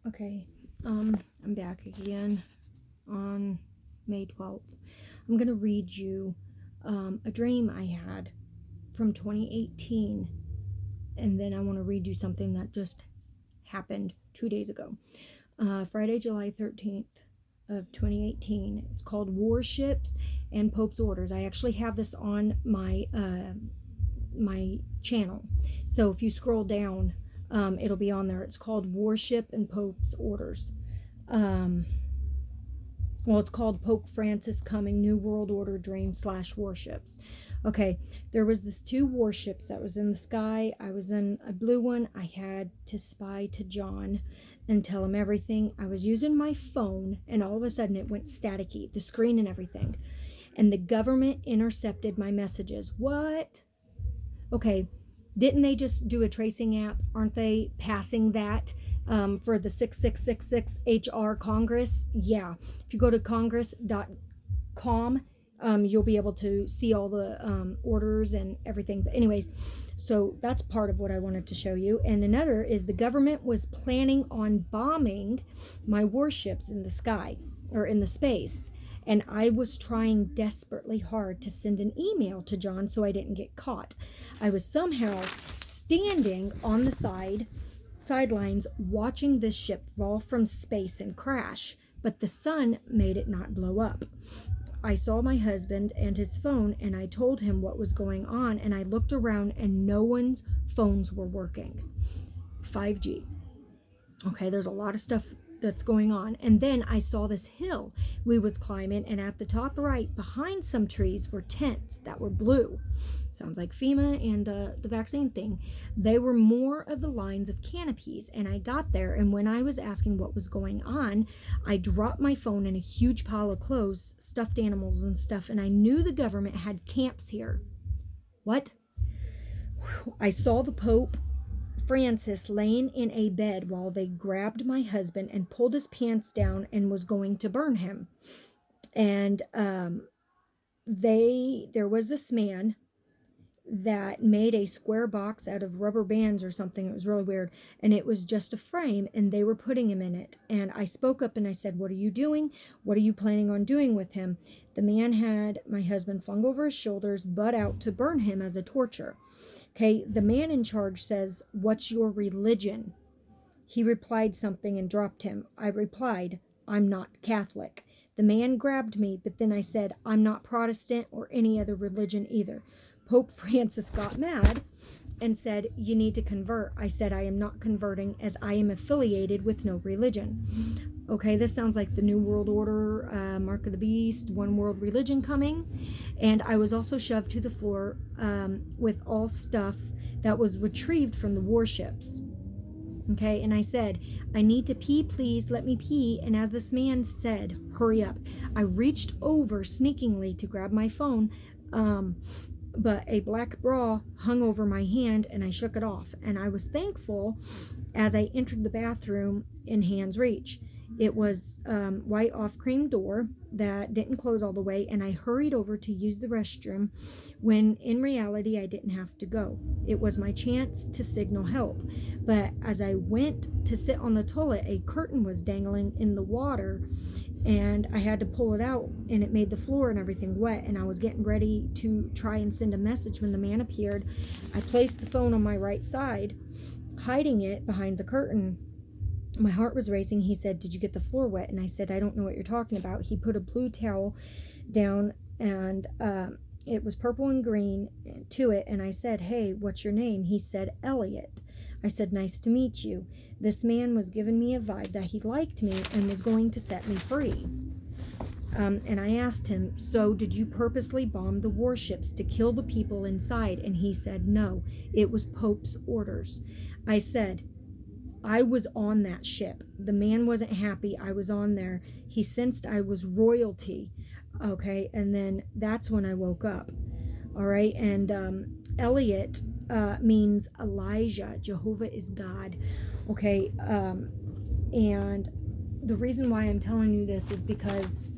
Okay, I'm back again on May 12th. I'm going to read you a dream I had from 2018, and then I want to read you something that just happened 2 days ago. Friday, July 13th of 2018. It's called Warships and Pope's Orders. I actually have this on my my channel, so if you scroll down, it'll be on there. It's called Warship and Pope's Orders. It's called Pope Francis Coming, New World Order Dream / Warships. Okay, there was this 2 warships that was in the sky. I was in a blue one. I had to spy to John and tell him everything. I was using my phone, and all of a sudden it went staticky, the screen and everything. And the government intercepted my messages. What? Okay, didn't they just do a tracing app? Aren't they passing that for the 6666 HR Congress? Yeah. If you go to congress.com, you'll be able to see all the orders and everything. But anyways, so that's part of what I wanted to show you. And another is the government was planning on bombing my warships in the sky or in the space. And I was trying desperately hard to send an email to John so I didn't get caught. I was somehow standing on the sidelines watching this ship fall from space and crash, but the sun made it not blow up. I saw my husband and his phone, and I told him what was going on, and I looked around and no one's phones were working. 5G. Okay, there's a lot of stuff that's going on. And then I saw this hill we was climbing, and at the top right behind some trees were tents that were blue. Sounds like FEMA and the vaccine thing. They were more of the lines of canopies, and I got there, and when I was asking what was going on, I dropped my phone in a huge pile of clothes, stuffed animals and stuff, and I knew the government had camps here. What? I saw the Pope Francis laying in a bed while they grabbed my husband and pulled his pants down and was going to burn him. And there was this man that made a square box out of rubber bands or something. It was really weird. And it was just a frame, and they were putting him in it. And I spoke up and I said, "What are you doing? What are you planning on doing with him?" The man had my husband flung over his shoulders, butt out, to burn him as a torture. Okay, the man in charge says, "What's your religion?" He replied something and dropped him. I replied, "I'm not Catholic." The man grabbed me, but then I said, "I'm not Protestant or any other religion either." Pope Francis got mad and said, "You need to convert." I said, "I am not converting, as I am affiliated with no religion." Okay, this sounds like the New World Order, Mark of the Beast, one world religion coming. And I was also shoved to the floor with all stuff that was retrieved from the warships. Okay, and I said, "I need to pee, please, let me pee." And as this man said, "Hurry up," I reached over sneakingly to grab my phone, but a black bra hung over my hand and I shook it off. And I was thankful as I entered the bathroom in hand's reach. It was white off-cream door that didn't close all the way, and I hurried over to use the restroom when in reality I didn't have to go. It was my chance to signal help. But as I went to sit on the toilet, a curtain was dangling in the water, and I had to pull it out, and it made the floor and everything wet, and I was getting ready to try and send a message when the man appeared. I placed the phone on my right side, hiding it behind the curtain. My heart was racing. He said, "Did you get the floor wet?" And I said, "I don't know what you're talking about." He put a blue towel down, and it was purple and green to it, and I said, "Hey, what's your name?" He said, "Elliot." I said, "Nice to meet you." This man was giving me a vibe that he liked me and was going to set me free. And I asked him, "So did you purposely bomb the warships to kill the people inside?" And he said, "No, it was Pope's orders." I said, "I was on that ship. The man wasn't happy I was on there. He sensed I was royalty." Okay, and then that's when I woke up. All right, and Elliot means Elijah. Jehovah is God. Okay, and the reason why I'm telling you this is because,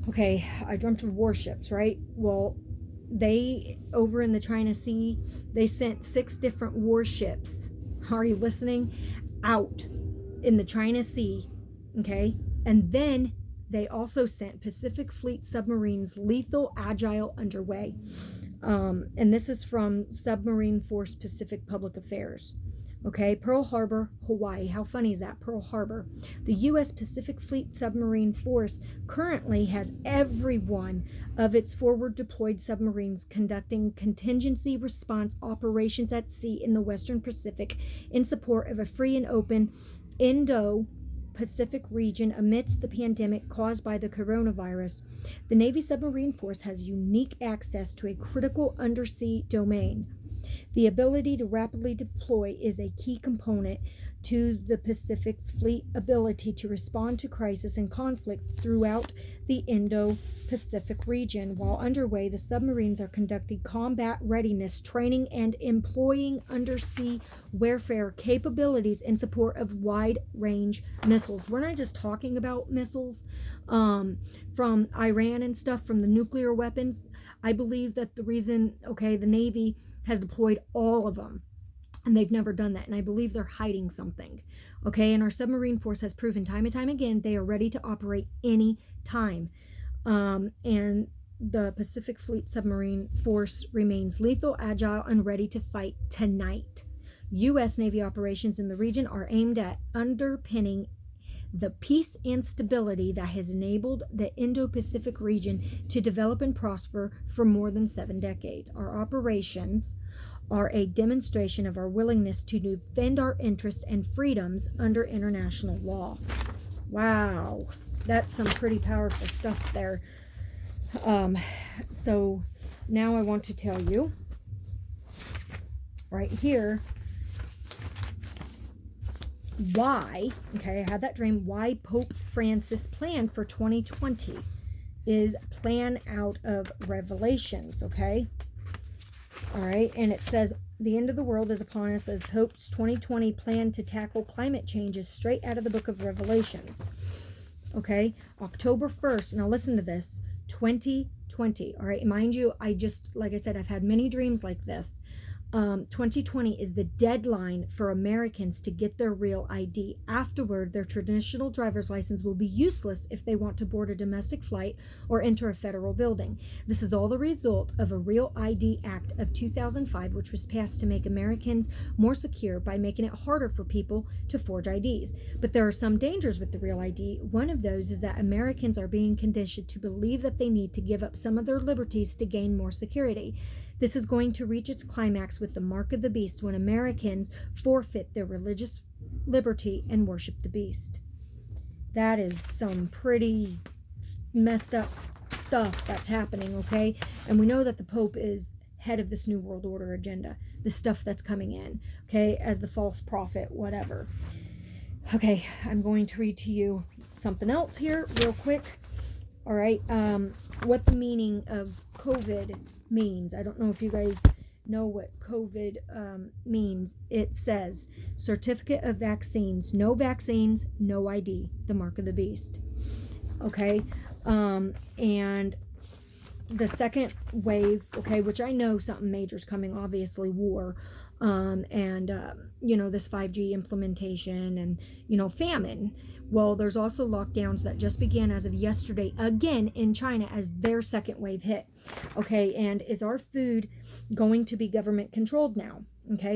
okay, I dreamt of warships, right? Well, they, over in the China Sea, they sent 6 different warships. Are you listening? Out in the China Sea, okay? And then they also sent Pacific Fleet submarines, lethal, agile, underway. And this is from Submarine Force Pacific Public Affairs. Okay, Pearl Harbor, Hawaii. How funny is that? Pearl Harbor. The U.S. Pacific Fleet Submarine Force currently has every one of its forward deployed submarines conducting contingency response operations at sea in the Western Pacific in support of a free and open Indo-Pacific region amidst the pandemic caused by the coronavirus. The Navy Submarine Force has unique access to a critical undersea domain. The ability to rapidly deploy is a key component to the Pacific's fleet ability to respond to crisis and conflict throughout the Indo-Pacific region. While underway, the submarines are conducting combat readiness training and employing undersea warfare capabilities in support of wide-range missiles. We're not just talking about missiles from Iran and stuff, from the nuclear weapons. I believe that the reason, the Navy has deployed all of them, and they've never done that, and I believe they're hiding something. And our submarine force has proven time and time again they are ready to operate any time. And the Pacific Fleet Submarine Force remains lethal, agile, and ready to fight tonight. U.S. Navy operations in the region are aimed at underpinning the peace and stability that has enabled the Indo-Pacific region to develop and prosper for more than 7 decades. Our operations are a demonstration of our willingness to defend our interests and freedoms under international law. Wow, that's some pretty powerful stuff there. So now I want to tell you right here why, I had that dream, why Pope Francis' plan for 2020 is plan out of Revelations, All right, and it says, the end of the world is upon us as Pope's 2020 plan to tackle climate change is straight out of the book of Revelations. October 1st, now listen to this, 2020, all right, mind you, like I said, I've had many dreams like this. 2020 is the deadline for Americans to get their real ID. Afterward, their traditional driver's license will be useless if they want to board a domestic flight or enter a federal building. This is all the result of a Real ID Act of 2005, which was passed to make Americans more secure by making it harder for people to forge IDs. But there are some dangers with the Real ID. One of those is that Americans are being conditioned to believe that they need to give up some of their liberties to gain more security. This is going to reach its climax with the mark of the beast when Americans forfeit their religious liberty and worship the beast. That is some pretty messed up stuff that's happening, And we know that the Pope is head of this New World Order agenda, the stuff that's coming in, as the false prophet, whatever. I'm going to read to you something else here real quick. All right, what the meaning of COVID means. I don't know if you guys know what COVID means. It says certificate of vaccines, no ID, the mark of the beast. And the second wave, which I know something major is coming, obviously war, and this 5G implementation and famine. Well, there's also lockdowns that just began as of yesterday again in China as their second wave hit. And is our food going to be government controlled now?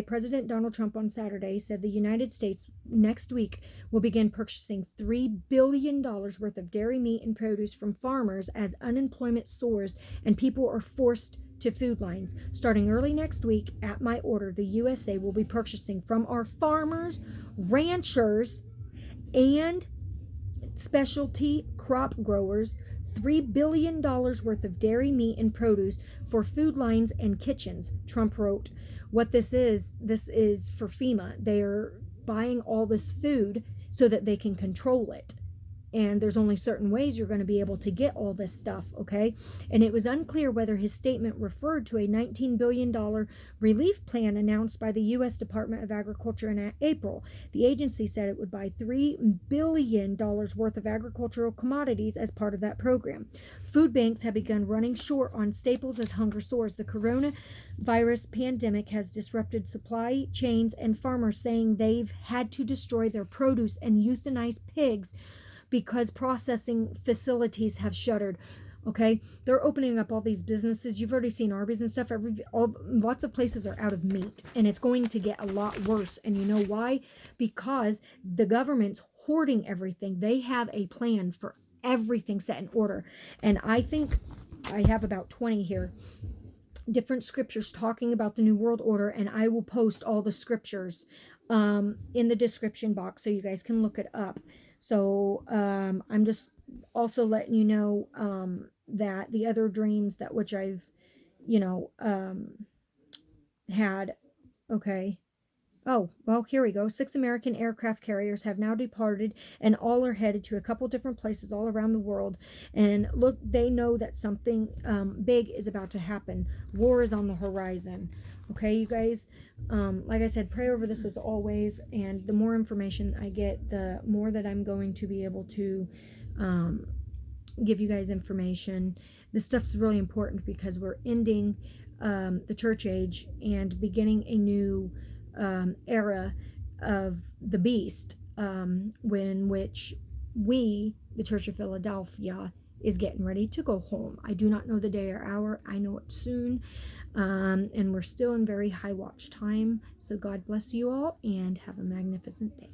President Donald Trump on Saturday said the United States next week will begin purchasing $3 billion worth of dairy, meat, and produce from farmers as unemployment soars and people are forced to food lines. Starting early next week, at my order, the USA will be purchasing from our farmers, ranchers, and specialty crop growers $3 billion worth of dairy, meat, and produce for food lines and kitchens, Trump wrote. What this is for FEMA. They're buying all this food so that they can control it. and there's only certain ways you're going to be able to get all this stuff, okay? And it was unclear whether his statement referred to a $19 billion relief plan announced by the U.S. Department of Agriculture in April. The agency said it would buy $3 billion worth of agricultural commodities as part of that program. Food banks have begun running short on staples as hunger soars. The coronavirus pandemic has disrupted supply chains, and farmers saying they've had to destroy their produce and euthanize pigs because processing facilities have shuttered. Okay, they're opening up all these businesses. You've already seen Arby's and stuff. Lots of places are out of meat, and it's going to get a lot worse. And you know why? Because the government's hoarding everything. They have a plan for everything set in order. And I think I have about 20 here, different scriptures talking about the New World Order, and I will post all the scriptures in the description box so you guys can look it up. So I'm just also letting you know that the other dreams that which I've, had, okay. Oh, well, here we go. 6 American aircraft carriers have now departed, and all are headed to a couple different places all around the world. And look, they know that something big is about to happen. War is on the horizon. Okay, you guys, like I said, pray over this as always. And the more information I get, the more that I'm going to be able to give you guys information. This stuff's really important because we're ending the church age and beginning a new era of the beast, which we, the Church of Philadelphia, is getting ready to go home. I do not know the day or hour. I know it soon. And we're still in very high watch time. So God bless you all and have a magnificent day.